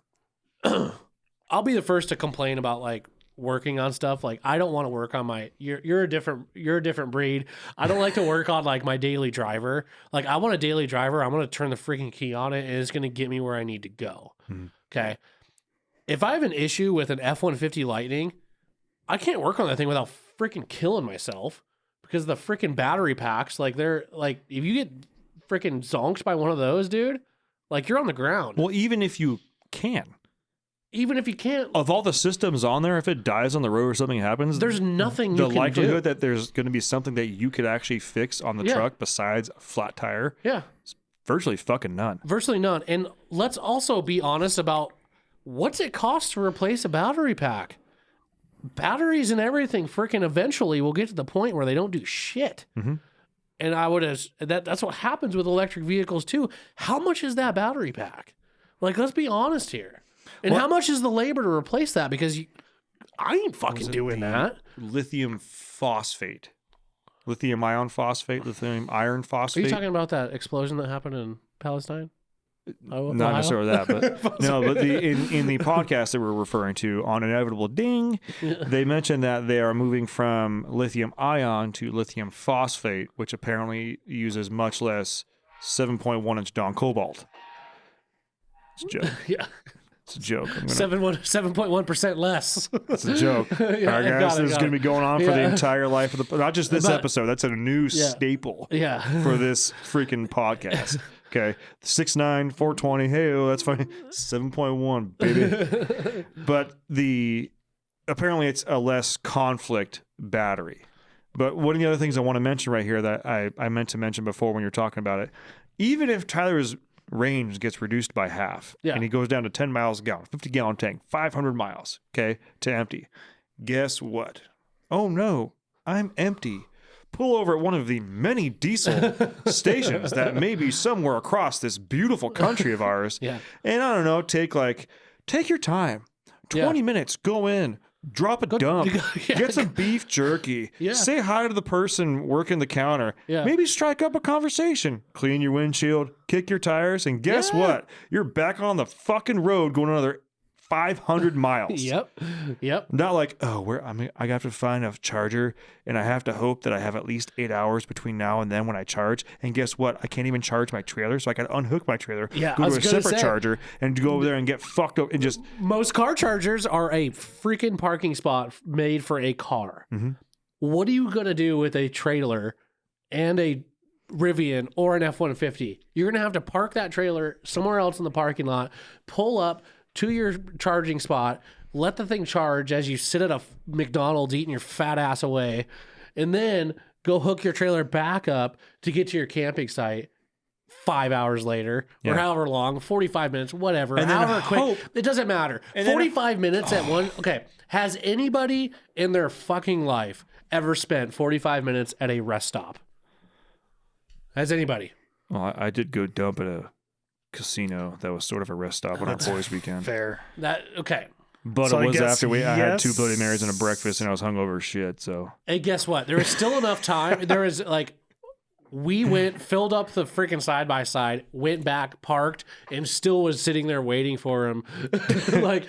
I'll be the first to complain about like working on stuff. Like, I don't want to work on my, you're a different breed. I don't like to work on like my daily driver. Like, I want a daily driver. I'm going to turn the freaking key on it and it's going to get me where I need to go. Okay. If I have an issue with an F-150 Lightning, I can't work on that thing without freaking killing myself because the freaking battery packs, like they're like, if you get freaking zonked by one of those, dude, like you're on the ground. Well, even if you can. Even if you can't, Of all the systems on there, if it dies on the road or something happens, there's nothing the you can likelihood do. that there's going to be something that you could actually fix on the truck besides a flat tire, Yeah, virtually fucking none. virtually none. And let's also be honest about what's it cost to replace a battery pack. Batteries and everything freaking eventually will get to the point where they don't do shit. And I would have that's what happens with electric vehicles too. How much is that battery pack? Like, let's be honest here. And how much is the labor to replace that? Because I ain't fucking doing that. Lithium phosphate. Lithium iron phosphate, lithium iron Are phosphate. you talking about that explosion that happened in Palestine? Not necessarily that, but no, but in the podcast that we're referring to on Inevitable Ding, they mentioned that they are moving from lithium ion to lithium phosphate, which apparently uses much less 7.1 inch Dawn cobalt. It's a joke. Yeah. It's a joke. 7.1% less. It's a joke. Yeah, All right, guys, this is going to be going on for the entire life of the, not just this episode. That's a new staple Yeah. for this freaking podcast. Okay, 6'9", 420. Hey, that's funny. 7.1, baby. But apparently it's a less conflict battery. But one of the other things I want to mention right here that I meant to mention before when you're talking about it, even if Tyler's range gets reduced by half and he goes down to 10 miles a gallon, 50-gallon tank, 500 miles, okay, to empty, guess what? Oh no, I'm empty. Pull over at one of the many diesel stations that may be somewhere across this beautiful country of ours. Yeah. And I don't know, take your time. 20 minutes, go in, drop a dump, get some beef jerky, say hi to the person working the counter, maybe strike up a conversation, clean your windshield, kick your tires, and guess what? You're back on the fucking road going another 500 miles. Yep. Not like, I have to find a charger and I have to hope that I have at least 8 hours between now and then when I charge. And guess what? I can't even charge my trailer, so I got to unhook my trailer, go to a separate charger, and go over there and get fucked up and just. Most car chargers are a freaking parking spot made for a car. What are you gonna do with a trailer and a Rivian or an F-150? You're gonna have to park that trailer somewhere else in the parking lot, pull up to your charging spot, let the thing charge as you sit at a McDonald's eating your fat ass away, and then go hook your trailer back up to get to your camping site 5 hours later or however long, 45 minutes, whatever, and however quick. It doesn't matter. 45 minutes at one. Okay. Has anybody in their fucking life ever spent 45 minutes at a rest stop? Has anybody? Well, I did go dump at a casino that was sort of a rest stop on our boys' weekend. Fair. Okay. But So it I was guess after I had 2 Bloody yes. Marys and a breakfast, and I was hungover as shit. So And guess what? There is still enough time. There is we went, filled up the freaking side by side, went back, parked, and still was sitting there waiting for him. I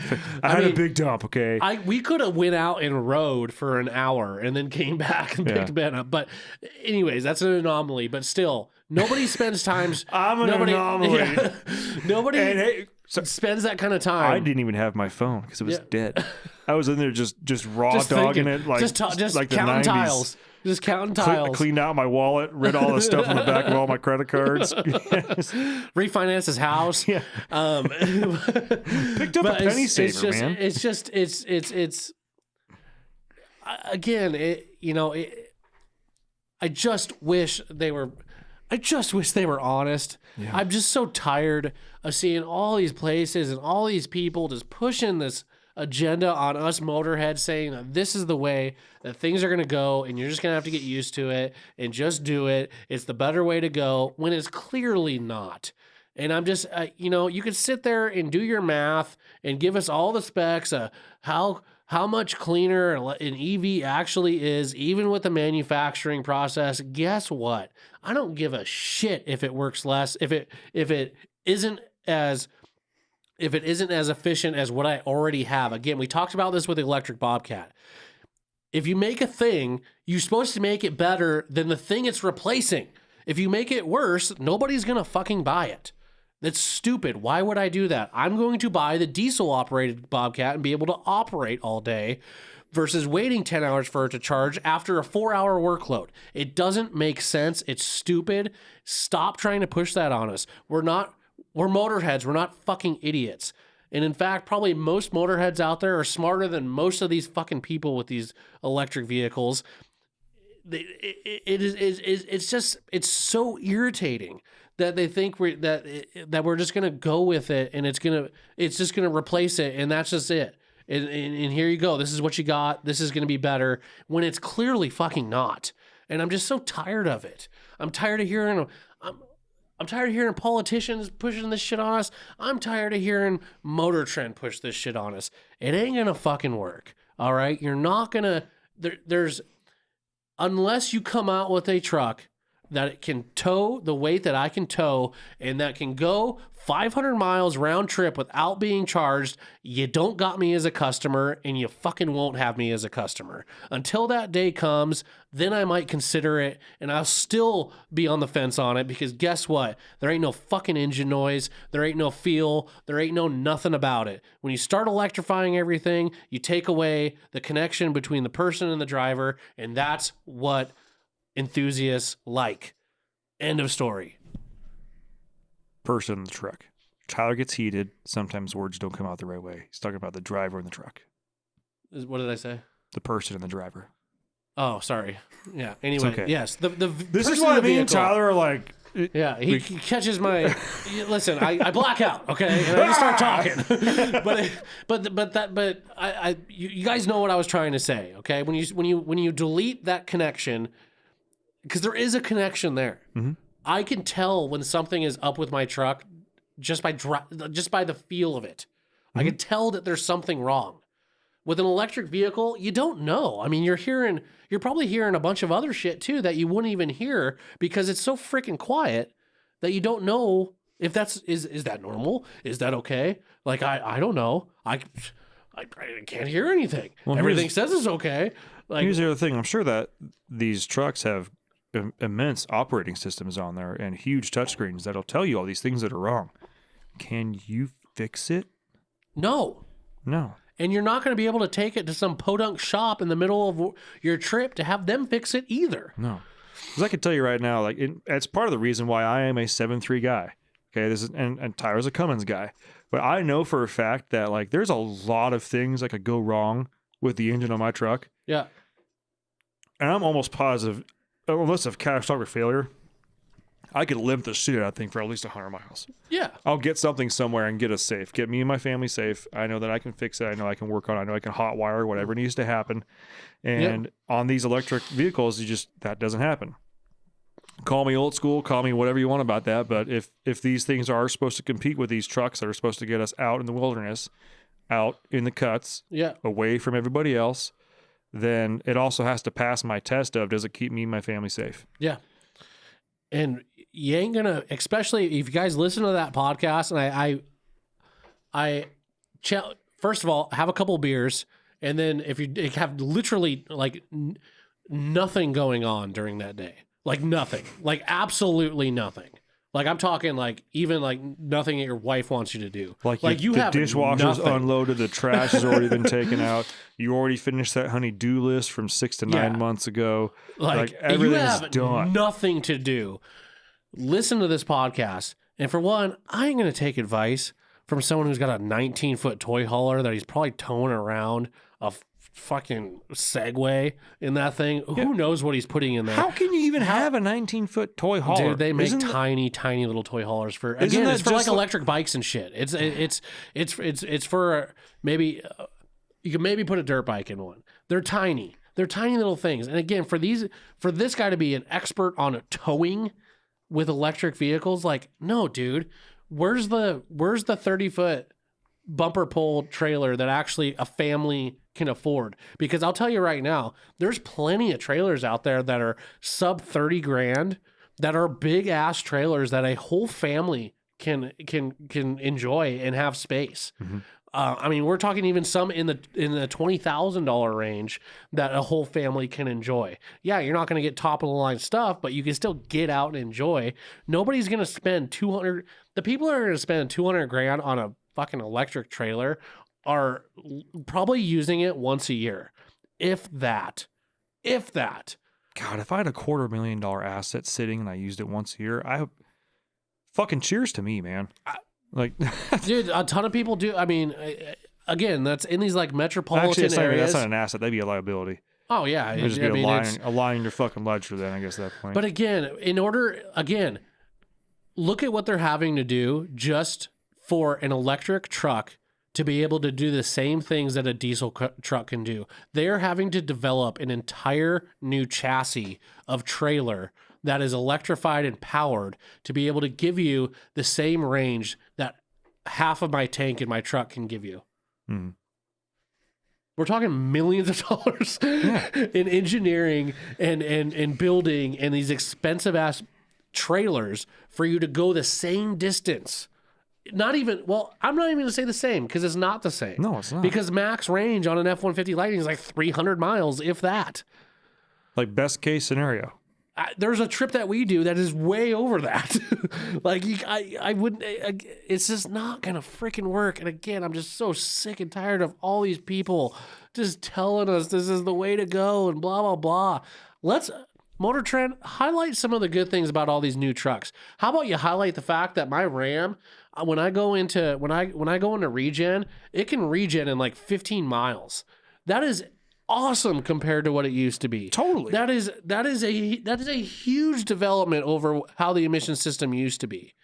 had a big dump. Okay, we could have went out and rode for an hour and then came back and picked Ben up. But anyways, that's an anomaly. But still, nobody spends times. I'm an anomaly. Yeah, nobody And hey, spends that kind of time. I didn't even have my phone because it was dead. I was in there just raw Just dogging thinking. it, like Just like the counting 90s. tiles. Just counting tiles. Cleaned out my wallet, read all the stuff on the back of all my credit cards. Refinance his house. Yeah. Picked up a penny saver, man. It's again, I just wish they were honest. Yeah. I'm just so tired of seeing all these places and all these people just pushing this agenda on us motorheads, saying that this is the way that things are going to go and you're just going to have to get used to it and just do it. It's the better way to go, when it's clearly not. And I'm just, you could sit there and do your math and give us all the specs of how much cleaner an EV actually is, even with the manufacturing process. Guess what? I don't give a shit if it works less, if it isn't as efficient as what I already have. Again, we talked about this with the electric Bobcat. If you make a thing, you're supposed to make it better than the thing it's replacing. If you make it worse, nobody's going to fucking buy it. That's stupid. Why would I do that? I'm going to buy the diesel-operated Bobcat and be able to operate all day versus waiting 10 hours for it to charge after a 4-hour workload. It doesn't make sense. It's stupid. Stop trying to push that on us. We're motorheads. We're not fucking idiots. And in fact, probably most motorheads out there are smarter than most of these fucking people with these electric vehicles. It's so irritating that they think that we're just gonna go with it and it's just gonna replace it, and that's just it. And here you go. This is what you got. This is gonna be better, when it's clearly fucking not. And I'm just so tired of it. I'm tired of hearing politicians pushing this shit on us. I'm tired of hearing Motor Trend push this shit on us. It ain't gonna fucking work. All right, you're not gonna. There's unless you come out with a truck that it can tow the weight that I can tow and that can go 500 miles round trip without being charged, you don't got me as a customer, and you fucking won't have me as a customer. Until that day comes, then I might consider it, and I'll still be on the fence on it, because guess what? There ain't no fucking engine noise. There ain't no feel. There ain't no nothing about it. When you start electrifying everything, you take away the connection between the person and the driver, and that's what enthusiasts like. End of story. Person in the truck. Tyler gets heated. Sometimes words don't come out the right way. He's talking about the driver in the truck. What did I say? The person and the driver. Oh, sorry. Yeah. Anyway, okay. Yes. The This is person why in the me and vehicle- Tyler are like. Yeah, he catches my. Listen, I black out, okay, and I just start talking. but you guys know what I was trying to say, okay? When you delete that connection, because there is a connection there. Mm-hmm. I can tell when something is up with my truck just by the feel of it. Mm-hmm. I can tell that there's something wrong. With an electric vehicle, you don't know. I mean, you're probably hearing a bunch of other shit too that you wouldn't even hear, because it's so freaking quiet that you don't know if is that normal? Is that okay? Like, I don't know. I can't hear anything. Well, everything says it's okay. Like, here's the other thing. I'm sure that these trucks have immense operating systems on there and huge touchscreens that'll tell you all these things that are wrong. Can you fix it? No. And you're not going to be able to take it to some podunk shop in the middle of your trip to have them fix it either. No. Because I can tell you right now, like, it's part of the reason why I am a 7.3 guy. Okay, this is and Tyler's a Cummins guy. But I know for a fact that, like, there's a lot of things that could go wrong with the engine on my truck. Yeah. And I'm almost positive, unless of catastrophic failure, I could limp the shit out of that thing for at least 100 miles. Yeah. I'll get something somewhere and get us safe. Get me and my family safe. I know that I can fix it. I know I can work on it. I know I can hot wire whatever needs to happen. And on these electric vehicles, that doesn't happen. Call me old school, call me whatever you want about that. But if these things are supposed to compete with these trucks that are supposed to get us out in the wilderness, out in the cuts, away from everybody else, then it also has to pass my test of, does it keep me and my family safe? Yeah. And you ain't gonna, especially if you guys listen to that podcast, and I first of all, have a couple beers, and then if you have literally like nothing going on during that day, like nothing, like absolutely nothing, Like I'm talking like even like nothing that your wife wants you to do. Like you the have dishwasher's nothing. unloaded, the trash has already been taken out. You already finished that honey-do list from 6 to 9 Yeah. months ago. Like you everything's have done. nothing to do. Listen to this podcast. And for one, I ain't going to take advice from someone who's got a 19-foot toy hauler that he's probably towing around a fucking Segway in that thing. Who knows what he's putting in there? How can you even have a 19-foot toy hauler? Dude, they make Isn't tiny little toy haulers for Isn't again. that It's for just like electric bikes and shit. It's for maybe you can maybe put a dirt bike in one. They're tiny little things. And again, for this guy to be an expert on towing with electric vehicles, like no, dude, where's the 30-foot bumper pull trailer that actually a family can afford? Because I'll tell you right now, there's plenty of trailers out there that are sub 30 grand that are big ass trailers that a whole family can enjoy and have space. Mm-hmm. I mean, we're talking even some in the $20,000 range that a whole family can enjoy. Yeah, you're not going to get top of the line stuff, but you can still get out and enjoy. Nobody's going to spend 200. The people that are going to spend 200 grand on a fucking electric trailer are probably using it once a year, if that. God, if I had a $250,000 asset sitting and I used it once a year, fucking cheers to me, man. Dude, a ton of people do. I mean, again, that's in these like metropolitan actually, areas. that's not an asset. That'd be a liability. Oh yeah, It'd just be a line in your fucking ledger then, I guess, at that point. But again, look at what they're having to do just for an electric truck to be able to do the same things that a diesel truck can do. They're having to develop an entire new chassis of trailer that is electrified and powered to be able to give you the same range that half of my tank in my truck can give you. Mm. We're talking millions of dollars in engineering and building and these expensive ass trailers for you to go the same distance. I'm not even going to say the same because it's not the same. No, it's not. Because max range on an F-150 Lightning is like 300 miles, if that. Like best case scenario. There's a trip that we do that is way over that. Like I wouldn't. It's just not gonna freaking work. And again, I'm just so sick and tired of all these people just telling us this is the way to go and blah blah blah. Let's Motor Trend highlight some of the good things about all these new trucks. How about you highlight the fact that my Ram, when I go into regen, it can regen in like 15 miles. That is awesome compared to what it used to be. Totally. That is a huge development over how the emission system used to be.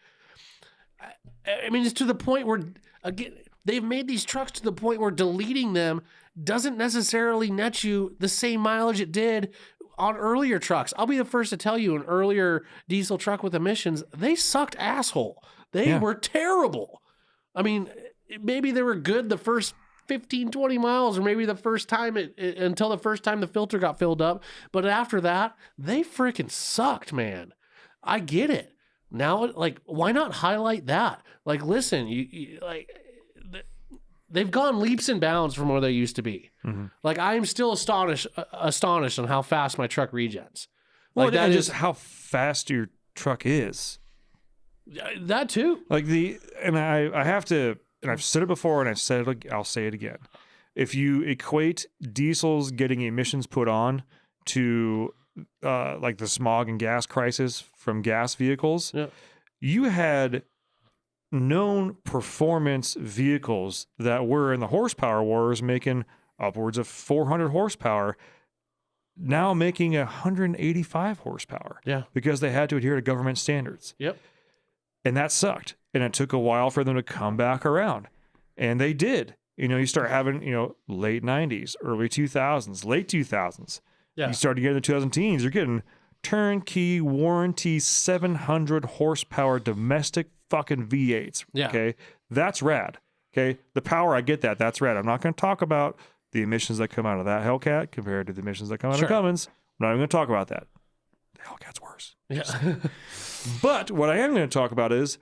I mean, it's to the point where again they've made these trucks to the point where deleting them doesn't necessarily net you the same mileage it did on earlier trucks. I'll be the first to tell you, an earlier diesel truck with emissions, they sucked asshole. They were terrible. I mean, maybe they were good the first 15, 20 miles, or maybe the first time until the first time the filter got filled up. But after that, they freaking sucked, man. I get it. Now, like, why not highlight that? Like, listen, they've gone leaps and bounds from where they used to be. Mm-hmm. Like, I am still astonished on how fast my truck regens. Well, that is just how fast your truck is. That too. Like I have to. And I've said it before, and I'll say it again. If you equate diesels getting emissions put on to like the smog and gas crisis from gas vehicles, you had known performance vehicles that were in the horsepower wars making upwards of 400 horsepower, now making 185 horsepower. Yeah. Because they had to adhere to government standards. Yep. And that sucked. And it took a while for them to come back around. And they did. You start having, late 90s, early 2000s, late 2000s. Yeah. You start to get in the 2010s, you're getting turnkey warranty 700 horsepower domestic fucking V8s. Yeah. Okay. That's rad. Okay. The power, I get that. That's rad. I'm not going to talk about the emissions that come out of that Hellcat compared to the emissions that come out of Cummins. I'm not even going to talk about that. The Hellcat's worse. Yeah. But what I am going to talk about is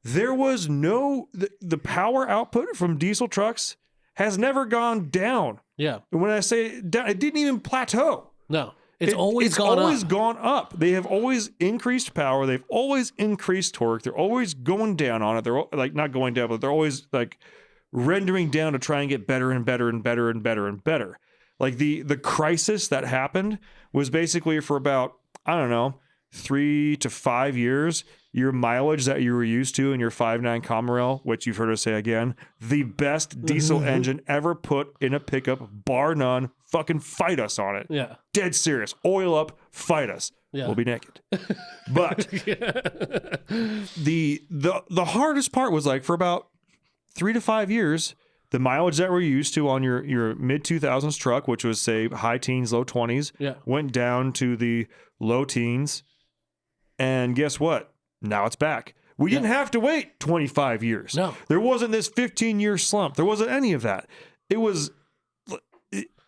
there was the power output from diesel trucks has never gone down. Yeah. And when I say down, it didn't even plateau. No. It's always gone up. They have always increased power. They've always increased torque. They're always going down on it. They're like not going down, but they're always like rendering down to try and get better and better and better and better and better. Like the crisis that happened was basically for about, I don't know, 3 to 5 years, your mileage that you were used to in your 5.9 Commarel, which you've heard us say again, the best diesel engine ever put in a pickup, bar none. Fucking fight us on it. Yeah. Dead serious. Oil up, fight us. Yeah. We'll be naked. But the hardest part was like for about 3 to 5 years, the mileage that we're used to on your mid 2000s truck, which was say high teens, low 20s, went down to the low teens. And guess what? Now it's back. We didn't have to wait 25 years. No. There wasn't this 15-year slump. There wasn't any of that. It was,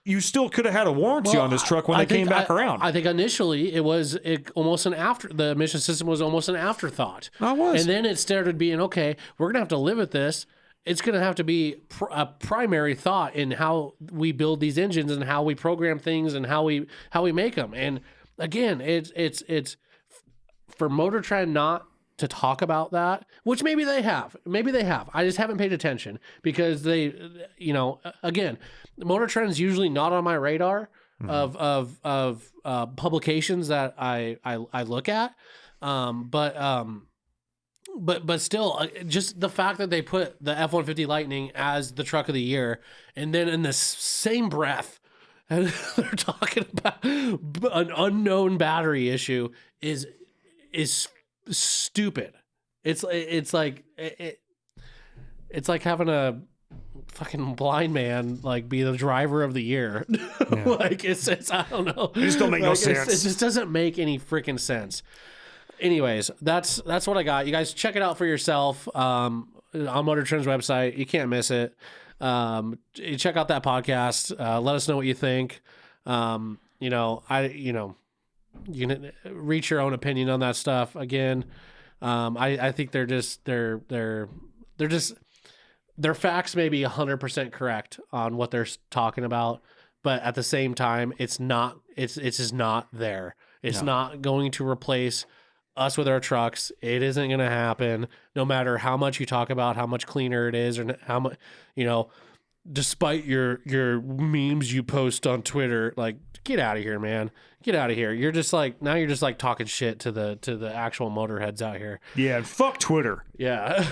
you still could have had a warranty on this truck when they came back around. I think initially almost the emission system was almost an afterthought. I was. And then it started being, okay, we're going to have to live with this. It's going to have to be a primary thought in how we build these engines and how we program things and how we make them. And again, it's for Motor Trend not to talk about that, which maybe they have. I just haven't paid attention because they, again, Motor Trend's usually not on my radar of publications that I look at. But still, just the fact that they put the F-150 Lightning as the truck of the year, and then in the same breath, they're talking about an unknown battery issue is stupid. It's like having a fucking blind man like be the driver of the year. Yeah. Like it's I don't know. It just don't make no sense. It just doesn't make any freaking sense. Anyways, that's what I got. You guys check it out for yourself on Motor Trend's website. You can't miss it. Check out that podcast. Let us know what you think. You can reach your own opinion on that stuff. Again, I think their facts may be 100% correct on what they're talking about, but at the same time, it's just not there. It's not going to replace us with our trucks. It isn't going to happen no matter how much you talk about how much cleaner it is or how much, despite your memes you post on Twitter. Like, get out of here, man. Get out of here. You're just like talking shit to the actual motorheads out here. Yeah, and fuck Twitter. Yeah.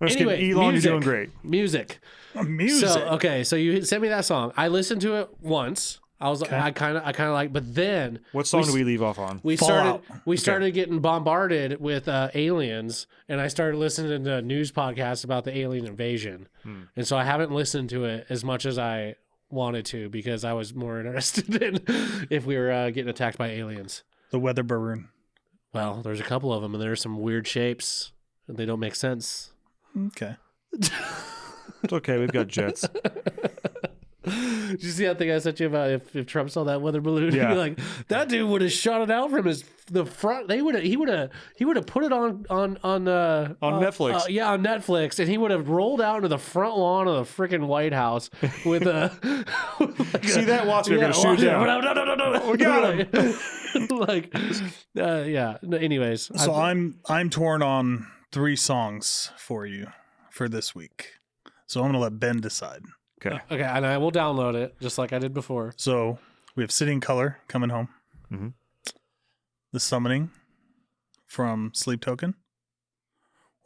Anyway, Elon, you're doing great. Music. So you sent me that song. I listened to it once. I was like, I kind of like, but then what song do we leave off on? We started getting bombarded with aliens, and I started listening to news podcasts about the alien invasion, and so I haven't listened to it as much as I wanted to because I was more interested in if we were getting attacked by aliens. The weather balloon. Well, there's a couple of them, and there's some weird shapes, and they don't make sense. Okay. It's okay. We've got jets. Did you see that thing I sent you about if Trump saw that weather balloon? Yeah. Like that dude would have shot it out from the front. He would have put it on Netflix. On Netflix, and he would have rolled out into the front lawn of the freaking White House with a. See that? Watch me. We're gonna shoot down. No. We got him. Anyways, so I'm torn on 3 songs for you for this week. So I'm gonna let Ben decide. Okay, and I will download it just like I did before. So we have City in Color, Coming Home. Mm-hmm. The Summoning from Sleep Token,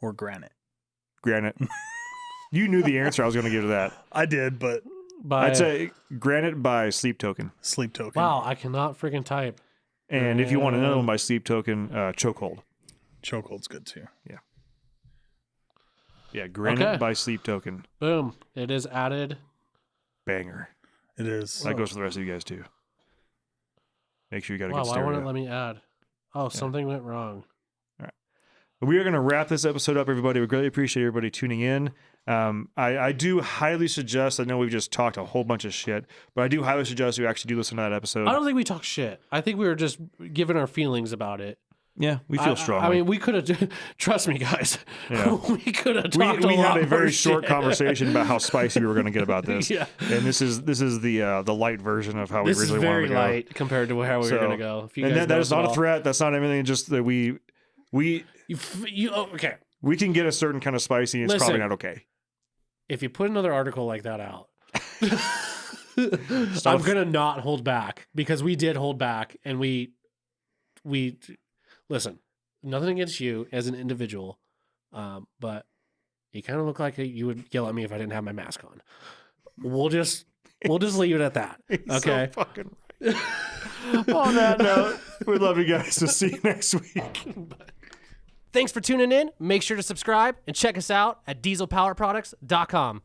or Granite. You knew the answer I was going to give to that. I did, but I'd say Granite by Sleep Token. Sleep Token. Wow, I cannot freaking type. And if you want another one by Sleep Token, Chokehold. Chokehold's good too. Yeah. Yeah, Granite by Sleep Token. Boom. It is added. Banger. It is. That goes for the rest of you guys too. Make sure you got a good stereo. Why won't it let me add? Oh, something went wrong. All right. We are going to wrap this episode up, everybody. We greatly appreciate everybody tuning in. I do highly suggest, I know we've just talked a whole bunch of shit, but I do highly suggest you actually do listen to that episode. I don't think we talk shit. I think we were just giving our feelings about it. Yeah, we feel strongly. I mean, we could have. Trust me, guys. Yeah. We could have talked. We a had lot a very more short shit. conversation about how spicy we were going to get about this. Yeah. And this is the light version of how This we is originally very wanted to go. light compared to how we were going to go. If you And guys that know is us at not a all. threat. That's not anything. Just that we Okay. we can get a certain kind of spicy, and it's Listen. probably not okay. If you put another article like that out, I'm gonna not hold back because we did hold back, and we listen. Nothing against you as an individual, but you kind of look like you would yell at me if I didn't have my mask on. We'll just leave it at that. Okay. So fucking right. On that note, we love you guys. We'll see you next week. Thanks for tuning in. Make sure to subscribe and check us out at dieselpowerproducts.com.